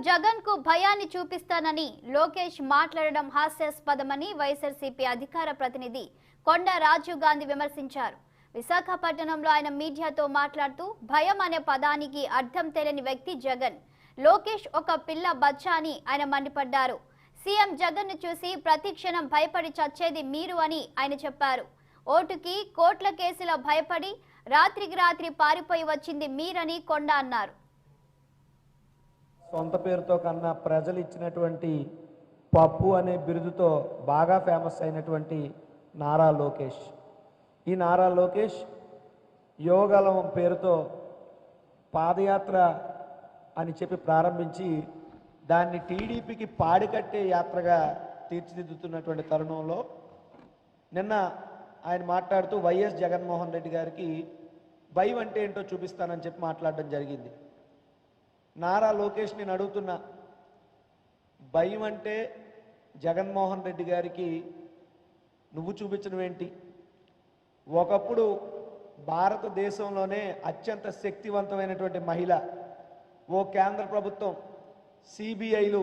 జగన్ కు భయాన్ని చూపిస్తానని లోకేష్ మాట్లాడడం హాస్యాస్పదమని వైఎస్ఆర్సీపీ అధికార ప్రతినిధి కొండ రాజీవ్ గాంధీ విమర్శించారు. విశాఖపట్నంలో ఆయన మీడియాతో మాట్లాడుతూ భయం అనే పదానికి అర్థం తెలియని వ్యక్తి జగన్. లోకేష్ ఒక పిల్ల బచ్చా అని ఆయన మండిపడ్డారు. సీఎం జగన్ ను చూసి ప్రతి క్షణం భయపడి చచ్చేది మీరు అని ఆయన చెప్పారు. ఓటుకి కోట్ల కేసుల భయపడి రాత్రికి రాత్రి పారిపోయి వచ్చింది మీరని కొండ అన్నారు. సొంత పేరుతో కన్నా ప్రజలు ఇచ్చినటువంటి పప్పు అనే బిరుదుతో బాగా ఫేమస్ అయినటువంటి నారా లోకేష్. ఈ నారా లోకేష్ యోగలం పేరుతో పాదయాత్ర అని చెప్పి ప్రారంభించి దాన్ని టీడీపీకి పాడికట్టే యాత్రగా తీర్చిదిద్దుతున్నటువంటి తరుణంలో నిన్న ఆయన మాట్లాడుతూ వైఎస్ జగన్మోహన్ రెడ్డి గారికి భయం అంటే ఏంటో చూపిస్తానని చెప్పి మాట్లాడడం జరిగింది. నారా లోకేష్ నేను అడుగుతున్నా, భయం అంటే జగన్మోహన్ రెడ్డి గారికి నువ్వు చూపించడం ఏంటి? ఒకప్పుడు భారతదేశంలోనే అత్యంత శక్తివంతమైనటువంటి మహిళ, ఓ కేంద్ర ప్రభుత్వం, సిబిఐలు,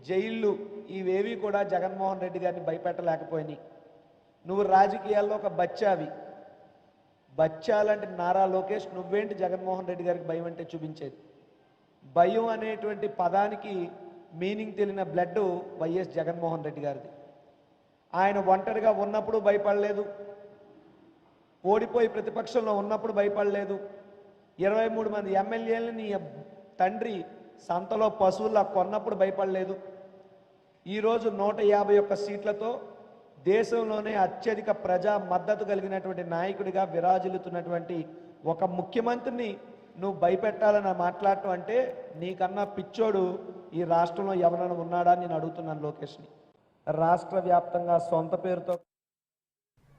జైళ్ళు ఇవేవి కూడా జగన్మోహన్ రెడ్డి గారిని భయపెట్టలేకపోయినాయి. నువ్వు రాజకీయాల్లో ఒక బచ్చావి. బచ్చాలంటే నారా లోకేష్, నువ్వేంటి జగన్మోహన్ రెడ్డి గారికి భయం అంటే చూపించేది? భయం అనేటువంటి పదానికి మీనింగ్ తెలియని బ్లడ్ వైఎస్ జగన్మోహన్ రెడ్డి గారిది. ఆయన ఒంటరిగా ఉన్నప్పుడు భయపడలేదు, ఓడిపోయి ప్రతిపక్షంలో ఉన్నప్పుడు భయపడలేదు, 23 మంది ఎమ్మెల్యేలని నీ తండ్రి సంతలో పశువుల్లా కొన్నప్పుడు భయపడలేదు. ఈరోజు 151 సీట్లతో దేశంలోనే అత్యధిక ప్రజా మద్దతు కలిగినటువంటి నాయకుడిగా విరాజిల్లుతున్నటువంటి ఒక ముఖ్యమంత్రిని నువ్వు భయపెట్టాలని మాట్లాడటం అంటే నీకన్నా పిచ్చోడు ఈ రాష్ట్రంలో ఎవరైనా ఉన్నాడా నేను అడుగుతున్నాను లోకేష్ని. రాష్ట్ర వ్యాప్తంగా సొంత పేరుతో